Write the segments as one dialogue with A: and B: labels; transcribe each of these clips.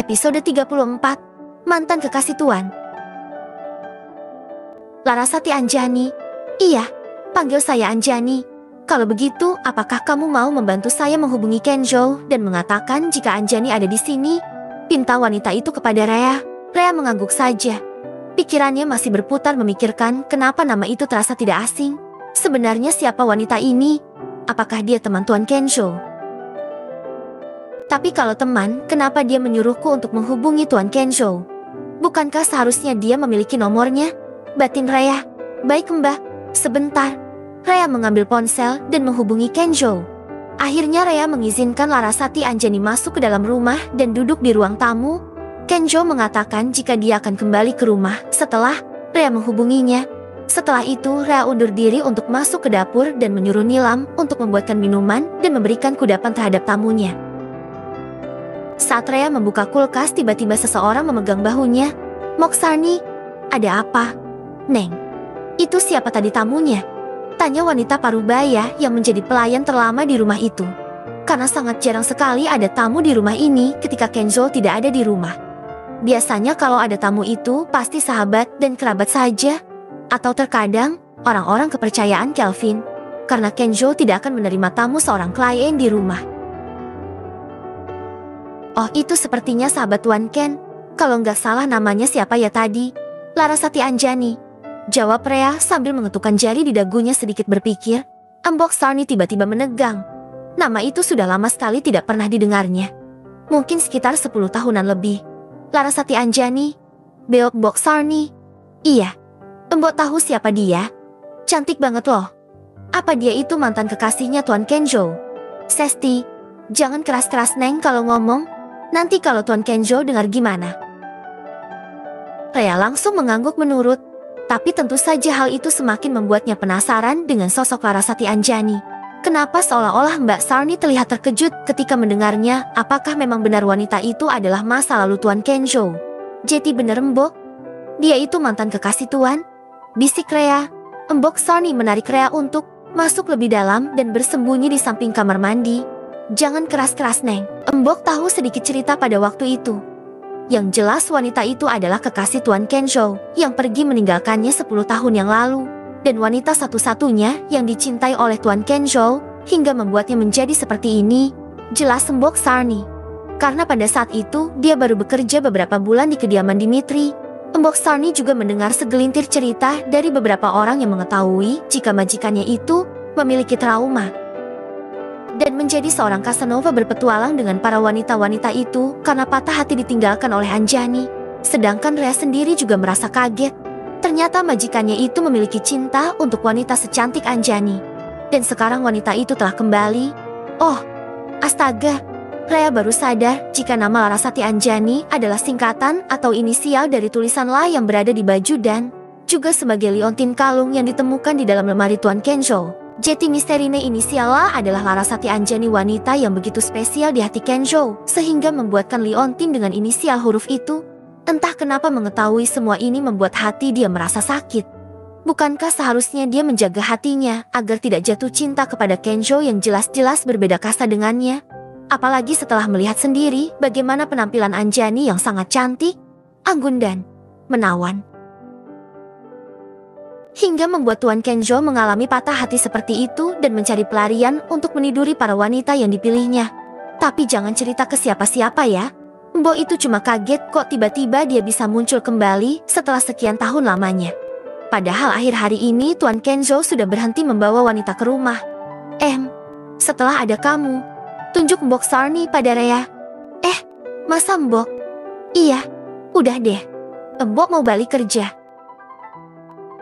A: Episode 34, Mantan Kekasih Tuan. Larasati Anjani. Iya, panggil saya Anjani. Kalau begitu, apakah kamu mau membantu saya menghubungi Kenjo dan mengatakan jika Anjani ada di sini? Pinta wanita itu kepada Rhea. Rhea mengangguk saja. Pikirannya masih berputar memikirkan kenapa nama itu terasa tidak asing. Sebenarnya siapa wanita ini? Apakah dia teman Tuan Kenjo? Tapi kalau teman, kenapa dia menyuruhku untuk menghubungi Tuan Kenjo? Bukankah seharusnya dia memiliki nomornya? Batin Rhea. Baik Mbak, sebentar. Rhea mengambil ponsel dan menghubungi Kenjo. Akhirnya Rhea mengizinkan Larasati Anjani masuk ke dalam rumah dan duduk di ruang tamu. Kenjo mengatakan jika dia akan kembali ke rumah setelah Rhea menghubunginya. Setelah itu Rhea undur diri untuk masuk ke dapur dan menyuruh Nilam untuk membuatkan minuman dan memberikan kudapan terhadap tamunya. Saat Rhea membuka kulkas, tiba-tiba seseorang memegang bahunya. Moksarni, ada apa? Neng, itu siapa tadi tamunya? Tanya wanita parubaya yang menjadi pelayan terlama di rumah itu. Karena sangat jarang sekali ada tamu di rumah ini ketika Kenjo tidak ada di rumah. Biasanya kalau ada tamu itu pasti sahabat dan kerabat saja. Atau terkadang orang-orang kepercayaan Kelvin. Karena Kenjo tidak akan menerima tamu seorang klien di rumah. Oh, itu sepertinya sahabat Tuan Ken. Kalau nggak salah namanya siapa ya tadi? Larasati Anjani. Jawab Rhea sambil mengetukkan jari di dagunya sedikit berpikir. Mbok Sarni tiba-tiba menegang. Nama itu sudah lama sekali tidak pernah didengarnya. Mungkin sekitar 10 tahunan lebih. Larasati Anjani. Beok Mbok Sarni. Iya. Mbok tahu siapa dia? Cantik banget loh. Apa dia itu mantan kekasihnya Tuan Kenjo? Sesti, jangan keras-keras Neng kalau ngomong. Nanti kalau Tuan Kenjo dengar gimana? Rhea langsung mengangguk menurut. Tapi tentu saja hal itu semakin membuatnya penasaran dengan sosok Larasati Anjani. Kenapa seolah-olah Mbak Sarni terlihat terkejut ketika mendengarnya? Apakah memang benar wanita itu adalah masa lalu Tuan Kenjo? Jadi benar Mbok? Dia itu mantan kekasih Tuan? Bisik Rhea. Mbok Sarni menarik Rhea untuk masuk lebih dalam dan bersembunyi di samping kamar mandi. Jangan keras-keras Neng. Mbok tahu sedikit cerita pada waktu itu. Yang jelas wanita itu adalah kekasih Tuan Kenjo yang pergi meninggalkannya 10 tahun yang lalu. Dan wanita satu-satunya yang dicintai oleh Tuan Kenjo hingga membuatnya menjadi seperti ini. Jelas Mbok Sarni. Karena pada saat itu dia baru bekerja beberapa bulan di kediaman Dimitri. Mbok Sarni juga mendengar segelintir cerita dari beberapa orang yang mengetahui jika majikannya itu memiliki trauma. Dan menjadi seorang Casanova berpetualang dengan para wanita-wanita itu karena patah hati ditinggalkan oleh Anjani. Sedangkan Rhea sendiri juga merasa kaget. Ternyata majikannya itu memiliki cinta untuk wanita secantik Anjani. Dan sekarang wanita itu telah kembali. Oh, astaga. Rhea baru sadar jika nama Larasati Anjani adalah singkatan atau inisial dari tulisan La yang berada di baju dan juga sebagai liontin kalung yang ditemukan di dalam lemari Tuan Kenjo. Jadi misterine inisial La adalah Larasati Anjani, wanita yang begitu spesial di hati Kenjo, sehingga membuatkan liontin dengan inisial huruf itu. Entah kenapa mengetahui semua ini membuat hati dia merasa sakit. Bukankah seharusnya dia menjaga hatinya agar tidak jatuh cinta kepada Kenjo yang jelas-jelas berbeda kasta dengannya? Apalagi setelah melihat sendiri bagaimana penampilan Anjani yang sangat cantik, anggun dan menawan. Hingga membuat Tuan Kenjo mengalami patah hati seperti itu dan mencari pelarian untuk meniduri para wanita yang dipilihnya. Tapi jangan cerita ke siapa-siapa ya. Mbok itu cuma kaget kok tiba-tiba dia bisa muncul kembali setelah sekian tahun lamanya. Padahal akhir hari ini Tuan Kenjo sudah berhenti membawa wanita ke rumah. Setelah ada kamu, tunjuk Mbok Sarni pada Rhea. Masa Mbok? Iya, udah deh. Mbok mau balik kerja.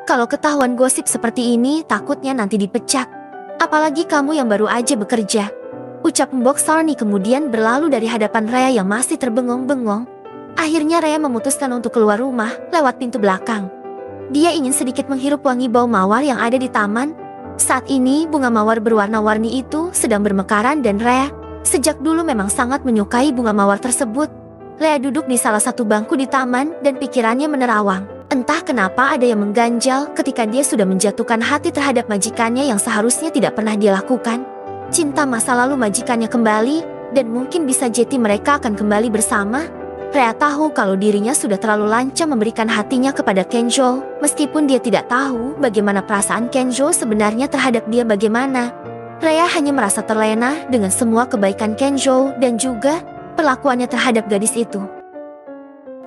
A: Kalau ketahuan gosip seperti ini, takutnya nanti dipecat. Apalagi kamu yang baru aja bekerja. Ucap Mbok Sarni kemudian berlalu dari hadapan Rhea yang masih terbengong-bengong. Akhirnya Rhea memutuskan untuk keluar rumah lewat pintu belakang. Dia ingin sedikit menghirup wangi bau mawar yang ada di taman. Saat ini bunga mawar berwarna-warni itu sedang bermekaran dan Rhea sejak dulu memang sangat menyukai bunga mawar tersebut. Rhea duduk di salah satu bangku di taman dan pikirannya menerawang. Entah kenapa ada yang mengganjal ketika dia sudah menjatuhkan hati terhadap majikannya yang seharusnya tidak pernah dia lakukan. Cinta masa lalu majikannya kembali, dan mungkin bisa jadi mereka akan kembali bersama. Rea tahu kalau dirinya sudah terlalu lancang memberikan hatinya kepada Kenjo, meskipun dia tidak tahu bagaimana perasaan Kenjo sebenarnya terhadap dia bagaimana. Rea hanya merasa terlena dengan semua kebaikan Kenjo dan juga perlakuannya terhadap gadis itu.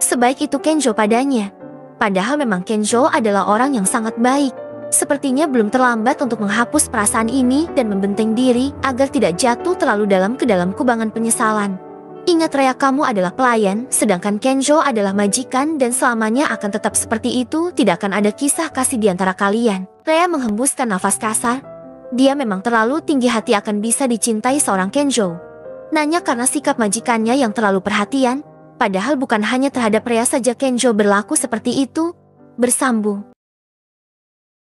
A: Sebaik itu Kenjo padanya. Padahal memang Kenjo adalah orang yang sangat baik. Sepertinya belum terlambat untuk menghapus perasaan ini dan membenteng diri agar tidak jatuh terlalu dalam ke dalam kubangan penyesalan. Ingat Rea, kamu adalah pelayan, sedangkan Kenjo adalah majikan dan selamanya akan tetap seperti itu, tidak akan ada kisah kasih di antara kalian. Rea menghembuskan nafas kasar. Dia memang terlalu tinggi hati akan bisa dicintai seorang Kenjo. Nanya karena sikap majikannya yang terlalu perhatian, padahal bukan hanya terhadap Rea saja Kenjo berlaku seperti itu. Bersambung.